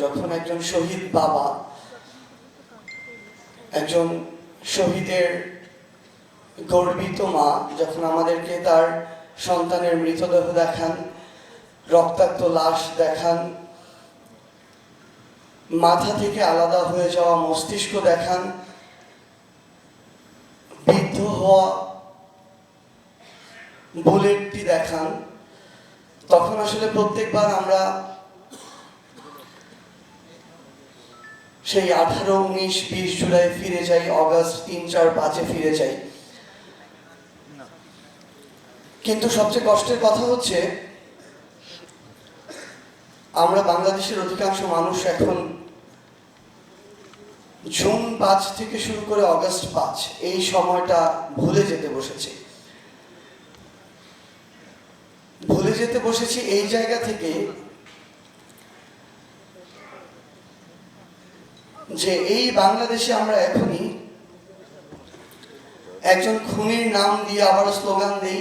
যখন একজন শহীদ বাবা একজন শহীদের গর্বিত মা যখন আমাদেরকে তার সন্তানের মৃতদেহ দেখান, রক্তাক্ত লাশ দেখান, মাথা থেকে আলাদা হয়ে যাওয়া মস্তিষ্ক দেখান, বিদ্ধ হওয়া বুলেটটি দেখান, তখন আসলে প্রত্যেকবার আমরা সেই 18, 19, 20 জুলাই ফিরে যাই, অগাস্ট 3, 4, 5-এ ফিরে যাই। কিন্তু সবচেয়ে কষ্টের কথা হচ্ছে আমরা বাংলাদেশের অধিকাংশ মানুষ এখন জুন 5 থেকে শুরু করে অগাস্ট 5 এই সময়টা ভুলে যেতে বসেছি। এই জায়গা থেকে যে এই বাংলাদেশে আমরা এখনই একজন খুনির নাম দিয়ে আবারও স্লোগান দেই,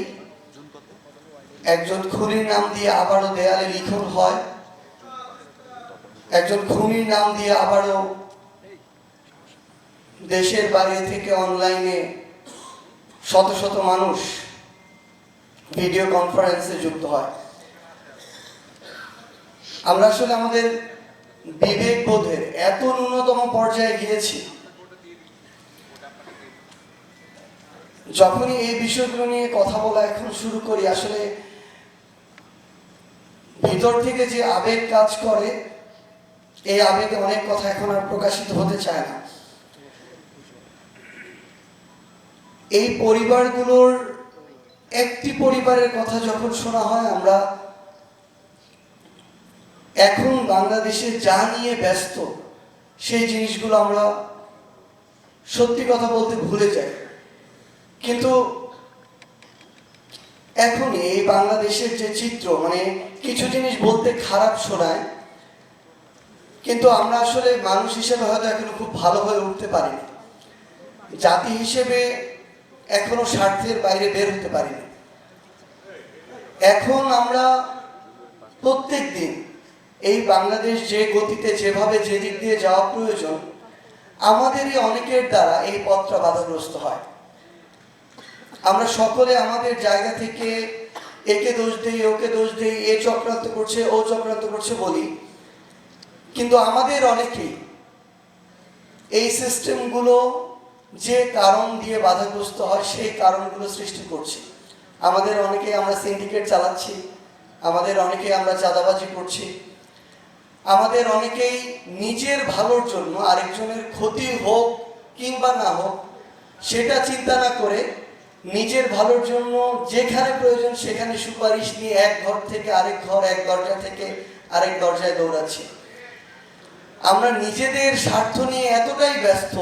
একজন খুনির নাম দিয়ে আবারও দেয়ালে লিখন হয়, একজন খুনির নাম দিয়ে আবারও দেশের বাইরে থেকে অনলাইনে শত শত মানুষ ভিডিও কনফারেন্সে যুক্ত হয়। আমরা আসলে আমাদের বিবেক বোধের এত ন্যূনতম পর্যায়ে গিয়েছি, যখনই এই বিষয়গুলো নিয়ে কথা বলা এখন শুরু করি, আসলে ভিতর থেকে যে আবেগ কাজ করে, এই আবেগে অনেক কথা এখন আর প্রকাশিত হতে চায় না। এই পরিবারগুলোর একটি পরিবারের কথা যখন শোনা হয়, আমরা এখন বাংলাদেশে যা নিয়ে ব্যস্ত সেই জিনিসগুলো আমরা সত্যি কথা বলতে ভুলে যাই। কিন্তু এখনই এই বাংলাদেশের যে চিত্র, মানে কিছু জিনিস বলতে খারাপ শোনায়, কিন্তু আমরা আসলে মানুষ হিসেবে হয়তো এখনো খুব ভালো হয়ে উঠতে পারিনি, জাতি হিসেবে এখনো স্বার্থের বাইরে বের হতে পারিনি। এখন আমরা প্রত্যেক দিন এই বাংলাদেশ যে গতিতে, যেভাবে, যে দিক দিয়ে যাওয়া প্রয়োজন, আমাদেরই অনেকের দ্বারা এই পথটা বাধাগ্রস্ত হয়। আমরা সকলে আমাদের জায়গা থেকে একে দোষ দেই, ওকে দোষ দেই, এ চক্রান্ত করছে, ও চক্রান্ত করছে বলি, কিন্তু আমাদের অনেকেই এই সিস্টেমগুলো যে কারণ দিয়ে বাধাগ্রস্ত হয় সেই কারণগুলো সৃষ্টি করছি। আমাদের অনেকেই আমরা সিন্ডিকেট চালাচ্ছি, আমাদের অনেকেই আমরা চাঁদাবাজি করছি, আমাদের অনেকেই নিজের ভালোর জন্য আরেকজনের ক্ষতি হোক কিংবা না হোক সেটা চিন্তা না করে নিজের ভালোর জন্য যেখানে প্রয়োজন সেখানে সুপারিশ নিয়ে এক ঘর থেকে আরেক ঘর, এক দরজা থেকে আরেক দরজায় দৌড়াচ্ছি। আমরা নিজেদের স্বার্থ নিয়ে এতটাই ব্যস্ত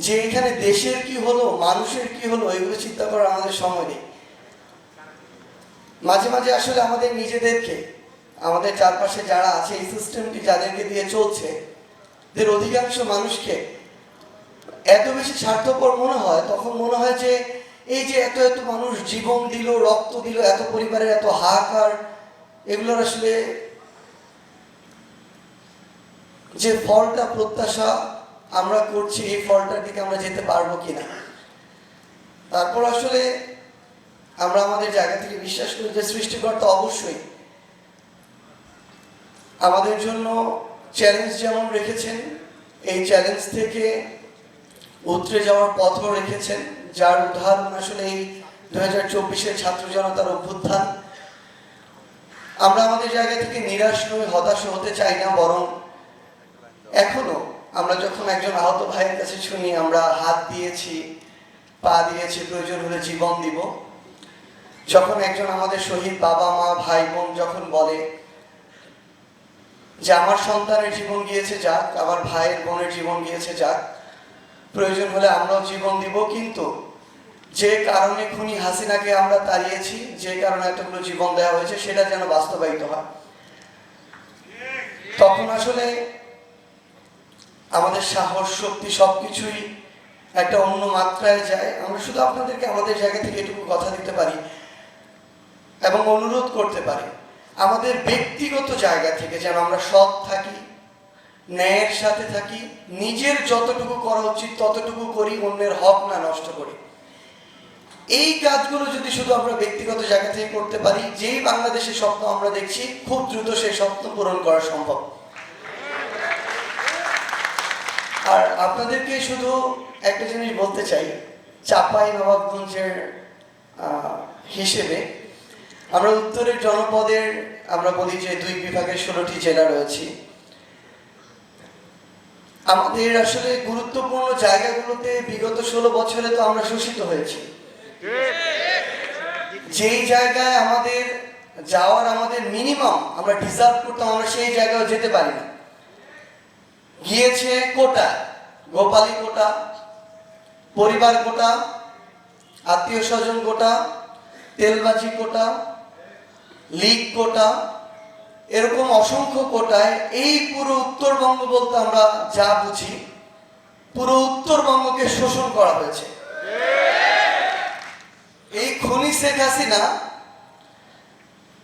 যে এখানে দেশের কি হলো, মানুষের কি হলো, এগুলো চিন্তা করার আমাদের সময় নেই। মাঝে মাঝে আসলে আমাদের নিজেদেরকে, আমাদের চারপাশে যারা আছে, এই সিস্টেমটি যাদেরকে দিয়ে চলছে, এদের অধিকাংশ মানুষকে এত বেশি স্বার্থপর মনে হয়, তখন মনে হয় যে এই যে এত এত মানুষ জীবন দিল, রক্ত দিল, এত পরিবারের এত হাহাকার, এগুলোর আসলে যে ফলটা প্রত্যাশা আমরা করছি, এই ফলটার দিকে আমরা যেতে পারবো কিনা। তারপর আসলে আমরা আমাদের জায়গা থেকে বিশ্বাস করি যে সৃষ্টিকর্তা অবশ্যই আমাদের জন্য চ্যালেঞ্জ যেমন রেখেছেন, এই চ্যালেঞ্জ থেকে উতরে যাওয়ার পথও রেখেছেন, যার উদাহরণ আসলে এই 2024-এর ছাত্র জনতার অভ্যুত্থান। আমরা আমাদের জায়গা থেকে নিরাশ নই, হতাশ হতে চাই না, বরং এখনো আমরা যখন একজন আহত ভাইয়ের কাছে শুনি আমরা হাত দিয়েছি, পা দিয়েছি, প্রয়োজন হলে জীবন দিব, যখন একজন আমাদের শহীদ বাবা মা ভাই বোন যখন বলে যে আমার সন্তানের জীবন গিয়েছে যাক, আমার ভাইয়ের বোনের জীবন গিয়েছে যাক, প্রয়োজন হলে আমরাও জীবন দিব, কিন্তু যে কারণে খুনি হাসিনাকে আমরা তাড়িয়েছি, যে কারণে এতগুলো জীবন দেওয়া হয়েছে, সেটা যেন বাস্তবায়িত হয়। তখন আসলে আমাদের সাহস, শক্তি সবকিছুই একটা অন্য মাত্রায় যায়। আমরা শুধু আপনাদেরকে আমাদের জায়গা থেকে এটুকু কথা দিতে পারি এবং অনুরোধ করতে পারি, আমাদের ব্যক্তিগত জায়গা থেকে যেন আমরা সৎ থাকি, ন্যায়ের সাথে থাকি, নিজের যতটুকু করা উচিত ততটুকু করি, অন্যের হক না নষ্ট করি। এই কাজগুলো যদি শুধু আমরা ব্যক্তিগত জায়গা থেকে করতে পারি, যেই বাংলাদেশের স্বপ্ন আমরা দেখছি, খুব দ্রুত সেই স্বপ্ন পূরণ করা সম্ভব। আর আপনাদেরকে শুধু একটা জিনিস বলতে চাই, চাঁপাইনবাবগঞ্জের হিসেবে আমরা উত্তরের জনপদের, আমরা বলি যে 2 বিভাগের 16টি জেলা রয়েছে। আমাদের আসলে গুরুত্বপূর্ণ জায়গাগুলোতে বিগত 16 বছরে তো আমরা শোষিত হয়েছি। যেই জায়গায় আমাদের যাওয়ার আমাদের মিনিমাম আমরা ডিজার্ভ করতাম, আমরা সেই জায়গায় যেতে পারি না। গিয়েছে কোটা, গোপালী কোটা, পরিবার কোটা, আত্মীয় স্বজন কোটা, তেলবাজি কোটা, লীগ কোটা, এরকম অসংখ্য কোটায় এই পুরো উত্তরবঙ্গ বলতে আমরা যা বুঝি, পুরো উত্তরবঙ্গকে শোষণ করা হয়েছে। এই খুনি শেখ হাসিনা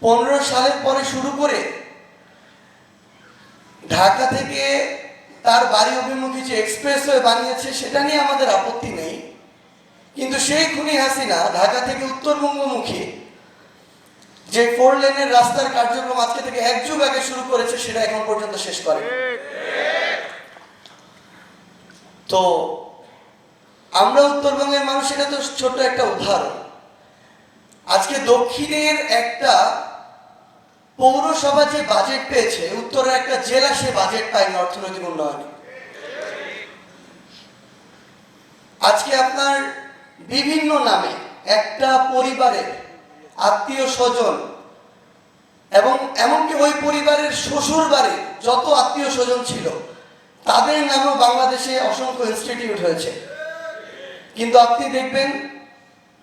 15 সালের পরে শুরু করে ঢাকা থেকে তার বাড়ি অভিমুখী যে এক্সপ্রেসওয়ে বানিয়েছে, সেটা নিয়ে আমাদের আপত্তি নেই, কিন্তু সেই খুনি হাসিনা ঢাকা থেকে উত্তরবঙ্গমুখী যে 4 লেনের রাস্তার কার্যক্রম আজকে থেকে 1 যুগ আগে শুরু করেছে, সেটা এখন পর্যন্ত শেষ করে। তো আমরা উত্তরবঙ্গের মানুষ, এটা তো ছোট একটা উদাহরণ। আজকে দক্ষিণের একটা পৌরসভা যে বাজেট পেয়েছে, উত্তরের একটা জেলা সে বাজেট পায়নি অর্থনৈতিক উন্নয়নে। আজকে আপনার বিভিন্ন নামে একটা পরিবারের আত্মীয় স্বজন এবং এমনকি ওই পরিবারের শ্বশুর বাড়ির যত আত্মীয় স্বজন ছিল, তাদের নামেও বাংলাদেশে অসংখ্য ইনস্টিটিউট হয়েছে। কিন্তু আপনি দেখবেন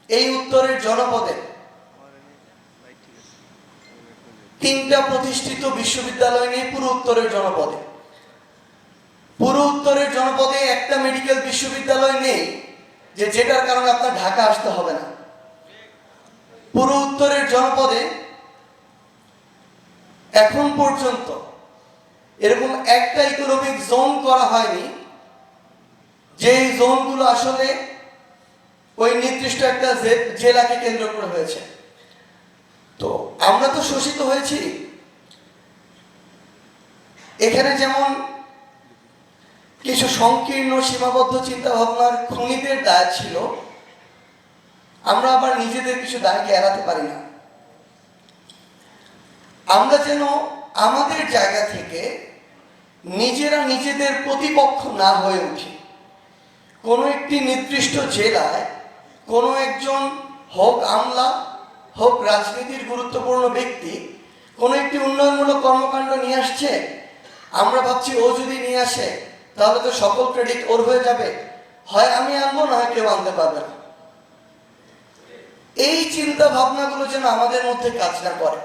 এই উত্তরের জনপদে 3টা প্রতিষ্ঠিত বিশ্ববিদ্যালয় নেই পুরো উত্তরের জনপদে। পুরো উত্তরের জনপদে একটা মেডিকেল বিশ্ববিদ্যালয় নেই যেটার কারণে আপনার ঢাকা আসতে হবে না। পুরো উত্তরের জনপদে এখন পর্যন্ত এরকম একটা ইকোনমিক জোন করা হয়নি, যে জোনগুলো আসলে ওই নির্দিষ্ট একটা জেলাকে কেন্দ্র করে হয়েছে। তো আমরা তো শোষিত হয়েছি। এখানে যেমন কিছু সংকীর্ণ সীমাবদ্ধ চিন্তা ভাবনার খুনিদের দায় ছিল, আমরা আবার নিজেদের কিছু দায়কে এড়াতে পারি না। আমরা যেন আমাদের জায়গা থেকে নিজেরা নিজেদের প্রতিপক্ষ না হয়ে উঠি। কোনো একটি নির্দিষ্ট জেলায় কোনো একজন, হোক আমলা হোক রাজনীতির গুরুত্বপূর্ণ ব্যক্তি, কোনো একটি উন্নয়নমূলক কর্মকাণ্ড নিয়ে আসছে, আমরা ভাবছি ও যদি নিয়ে আসে তাহলে তো সকল ক্রেডিট ওর হয়ে যাবে, হয় আমি আনবো না হয় কেউ আনতে পারবে না। এই চিন্তা ভাবনাগুলো যেন আমাদের মধ্যে কাজ না করে।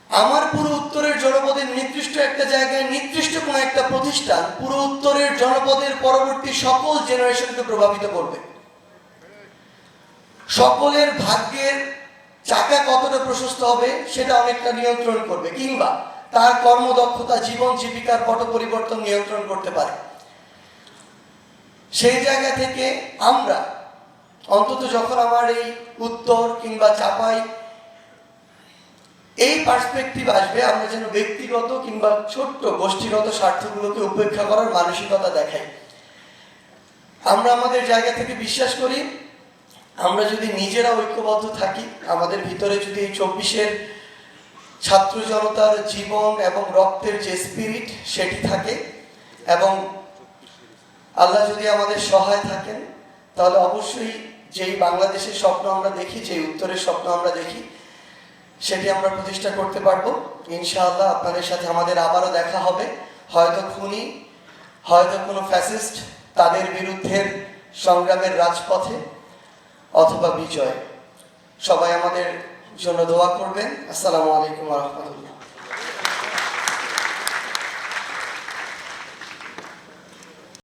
আমার পুরো উত্তরের জনপদের নির্দিষ্ট একটা জায়গায় নির্দিষ্ট কোনো একটা প্রতিষ্ঠান পুরো উত্তরের জনপদের পরবর্তী সকল জেনারেশনকে প্রভাবিত করবে। সকলের ভাগ্যের চাকা কতটা প্রশস্ত হবে সেটা অনেকটা নিয়ন্ত্রণ করবে, কিংবা তার কর্মদক্ষতা, জীবন জীবিকার পট পরিবর্তন নিয়ন্ত্রণ করতে পারে। সেই জায়গা থেকে আমরা অন্তত যখন আমার এই উত্তর কিংবা চাপাই এই পার্সপেক্টিভ আসবে, আমরা যেন ব্যক্তিগত কিংবা ছোট্ট গোষ্ঠীগত স্বার্থগুলোকে উপেক্ষা করার মানসিকতা দেখাই। আমরা আমাদের জায়গা থেকে বিশ্বাস করি, আমরা যদি নিজেরা ঐক্যবদ্ধ থাকি, আমাদের ভিতরে যদি এই 24-এর ছাত্র জনতার জীবন এবং রক্তের যে স্পিরিট সেটি থাকে, এবং আল্লাহ যদি আমাদের সহায় থাকেন, তাহলে অবশ্যই যেই বাংলাদেশের স্বপ্ন আমরা দেখি, যেই উত্তরের স্বপ্ন আমরা দেখি, সেটি আমরা প্রতিষ্ঠা করতে পারবো ইনশাআল্লাহ। আপনাদের সাথে আমাদের আবারও দেখা হবে, হয়তো খুনি, হয়তো কোনো ফ্যাসিস্ট, তাদের বিরুদ্ধে সংগ্রামের রাজপথে, অথবা বিজয়। সবাই আমাদের জন্য দোয়া করবেন। আসসালামু আলাইকুম ওয়া রাহমাতুল্লাহ।